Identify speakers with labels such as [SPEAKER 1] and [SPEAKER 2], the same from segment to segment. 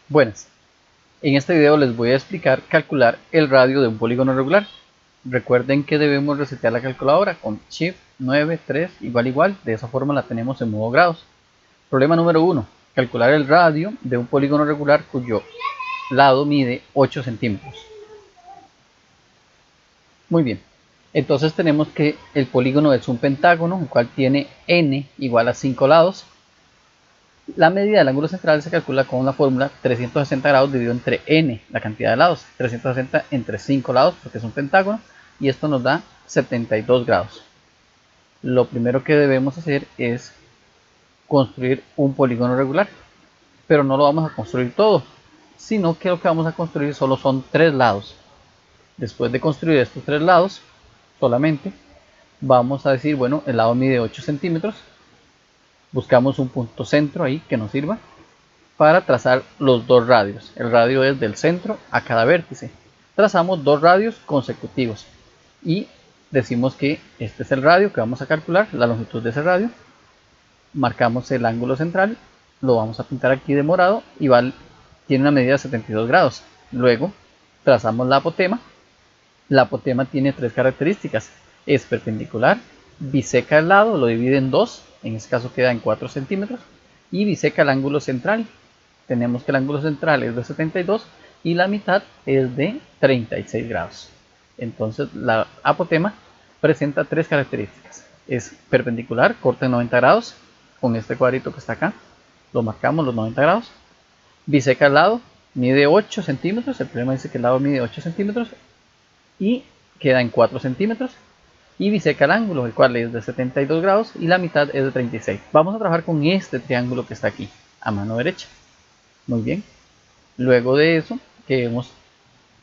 [SPEAKER 1] Buenas, en este video les voy a explicar calcular el radio de un polígono regular. Recuerden que debemos resetear la calculadora con Shift 9, 3, igual, de esa forma la tenemos en modo grados. Problema número 1, calcular el radio de un polígono regular cuyo lado mide 8 centímetros. Muy bien, entonces tenemos que el polígono es un pentágono, el cual tiene n igual a 5 lados. La medida del ángulo central se calcula con la fórmula 360 grados dividido entre n, la cantidad de lados, 360 entre 5 lados porque es un pentágono, y esto nos da 72 grados. Lo primero que debemos hacer es construir un polígono regular, pero no lo vamos a construir todo, sino que lo que vamos a construir solo son 3 lados. Después de construir estos 3 lados, solamente vamos a decir, bueno, el lado mide 8 centímetros, buscamos un punto centro ahí que nos sirva para trazar los dos radios. El radio es del centro a cada vértice. Trazamos dos radios consecutivos y decimos que este es el radio que vamos a calcular, la longitud de ese radio. Marcamos el ángulo central, lo vamos a pintar aquí de morado y tiene una medida de 72 grados. Luego trazamos la apotema. La apotema tiene tres características: es perpendicular, biseca el lado, lo divide en dos, en este caso queda en 4 centímetros, y biseca el ángulo central. Tenemos que el ángulo central es de 72 y la mitad es de 36 grados. Entonces la apotema presenta tres características: es perpendicular, corta en 90 grados, con este cuadrito que está acá, lo marcamos los 90 grados, biseca el lado, mide 8 centímetros, el problema dice que el lado mide 8 centímetros y queda en 4 centímetros, y biseca el ángulo, el cual es de 72 grados y la mitad es de 36. Vamos a trabajar con este triángulo que está aquí, a mano derecha. Muy bien. Luego de eso, que hemos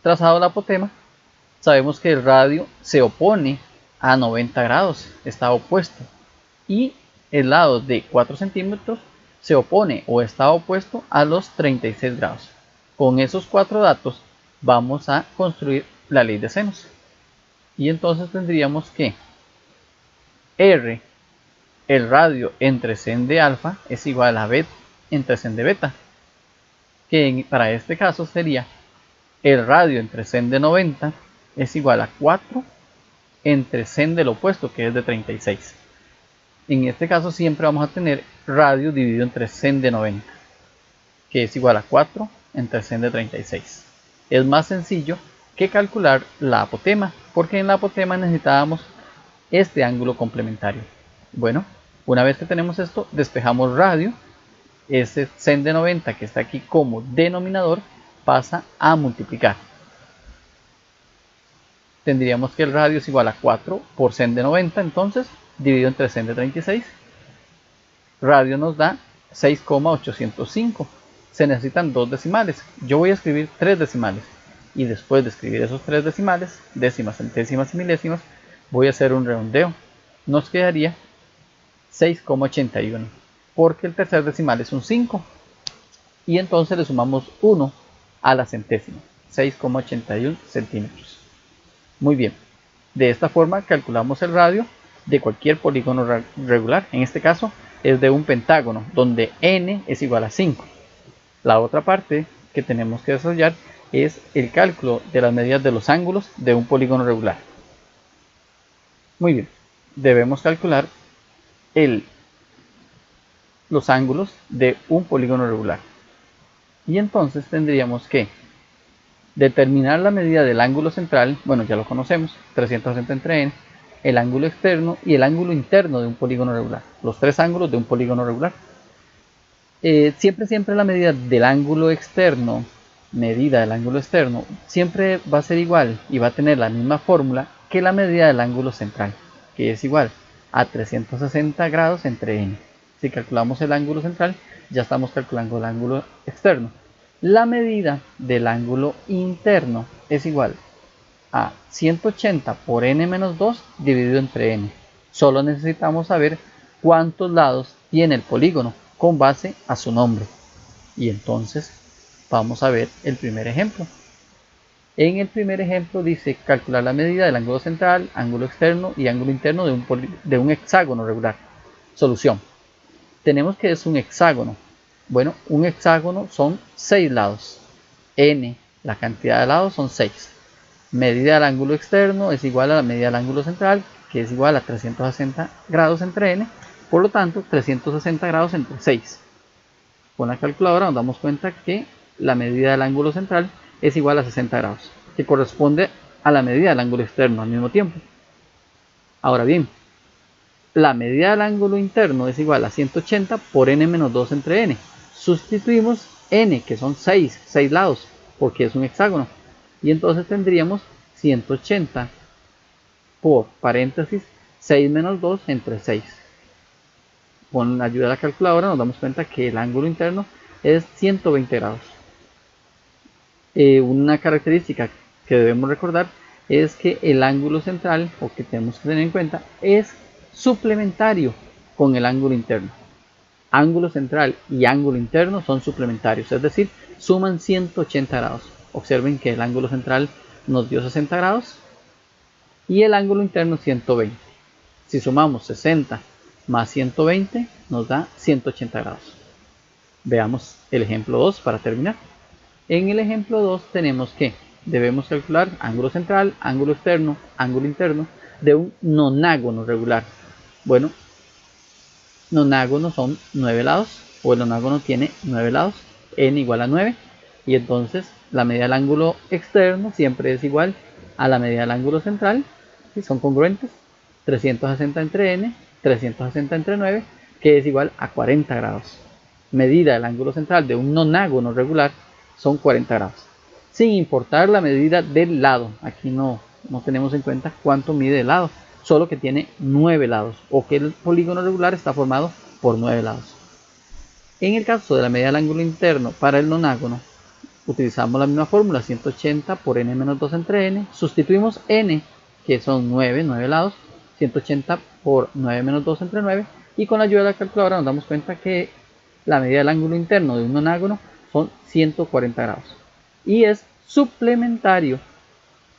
[SPEAKER 1] trazado la apotema, sabemos que el radio se opone a 90 grados, está opuesto. Y el lado de 4 centímetros se opone o está opuesto a los 36 grados. Con esos cuatro datos vamos a construir la ley de senos. Y entonces tendríamos que R, el radio entre sen de alfa, es igual a B entre sen de beta, que para este caso sería el radio entre sen de 90 es igual a 4 entre sen del opuesto, que es de 36. En este caso siempre vamos a tener radio dividido entre sen de 90, que es igual a 4 entre sen de 36. Es más sencillo que calcular la apotema, porque en la apotema necesitábamos este ángulo complementario. Bueno, una vez que tenemos esto, despejamos radio. Ese sen de 90 que está aquí como denominador pasa a multiplicar. Tendríamos que el radio es igual a 4 por sen de 90, entonces dividido entre sen de 36. Radio nos da 6,805. Se necesitan dos decimales. Yo voy a escribir tres decimales. Y después de escribir esos tres decimales, décimas, centésimas y milésimas, voy a hacer un redondeo. Nos quedaría 6,81, porque el tercer decimal es un 5. Y entonces le sumamos 1 a la centésima, 6,81 centímetros. Muy bien, de esta forma calculamos el radio de cualquier polígono regular. En este caso es de un pentágono, donde n es igual a 5. La otra parte que tenemos que desarrollar es el cálculo de las medidas de los ángulos de un polígono regular. Muy bien, debemos calcular los ángulos de un polígono regular. Y entonces tendríamos que determinar la medida del ángulo central, bueno, ya lo conocemos, 360 entre n, el ángulo externo y el ángulo interno de un polígono regular, los tres ángulos de un polígono regular. Siempre la medida del ángulo externo, siempre va a ser igual y va a tener la misma fórmula que la medida del ángulo central, que es igual a 360 grados entre n. Si calculamos el ángulo central, ya estamos calculando el ángulo externo. La medida del ángulo interno es igual a 180 por n menos 2 dividido entre n. Solo necesitamos saber cuántos lados tiene el polígono con base a su nombre. Y entonces vamos a ver el primer ejemplo. En el primer ejemplo dice calcular la medida del ángulo central, ángulo externo y ángulo interno de un hexágono regular. Solución. Tenemos que es un hexágono. Bueno, un hexágono son 6 lados. N, la cantidad de lados son 6. Medida del ángulo externo es igual a la medida del ángulo central, que es igual a 360 grados entre n. Por lo tanto, 360 grados entre 6. Con la calculadora nos damos cuenta que la medida del ángulo central es igual a 60 grados, que corresponde a la medida del ángulo externo al mismo tiempo. Ahora bien, la medida del ángulo interno es igual a 180 por n menos 2 entre n. Sustituimos n, que son 6 lados, porque es un hexágono. Y entonces tendríamos 180 por paréntesis 6 menos 2 entre 6. Con la ayuda de la calculadora nos damos cuenta que el ángulo interno es 120 grados. Una característica que debemos recordar es que el ángulo central, o que tenemos que tener en cuenta, es suplementario con el ángulo interno. Ángulo central y ángulo interno son suplementarios, es decir, suman 180 grados. Observen que el ángulo central nos dio 60 grados y el ángulo interno 120. Si sumamos 60 más 120 nos da 180 grados. Veamos el ejemplo 2 para terminar. En el ejemplo 2 tenemos que debemos calcular ángulo central, ángulo externo, ángulo interno de un nonágono regular. Bueno, nonágono son 9 lados, o el nonágono tiene 9 lados, n igual a 9, y entonces la medida del ángulo externo siempre es igual a la medida del ángulo central, y son congruentes, 360 entre n, 360 entre 9, que es igual a 40 grados. Medida del ángulo central de un nonágono regular son 40 grados, sin importar la medida del lado. Aquí no tenemos en cuenta cuánto mide el lado, solo que tiene 9 lados, o que el polígono regular está formado por 9 lados. En el caso de la medida del ángulo interno para el nonágono, utilizamos la misma fórmula, 180 por n menos 2 entre n, sustituimos n, que son 9 lados, 180 por 9 menos 2 entre 9, y con la ayuda de la calculadora nos damos cuenta que la medida del ángulo interno de un nonágono son 140 grados, y es suplementario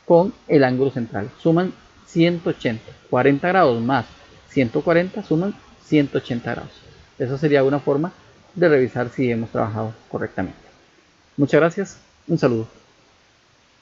[SPEAKER 1] con el ángulo central. Suman 180, 40 grados más 140 suman 180 grados. Esa sería una forma de revisar si hemos trabajado correctamente. Muchas gracias, un saludo.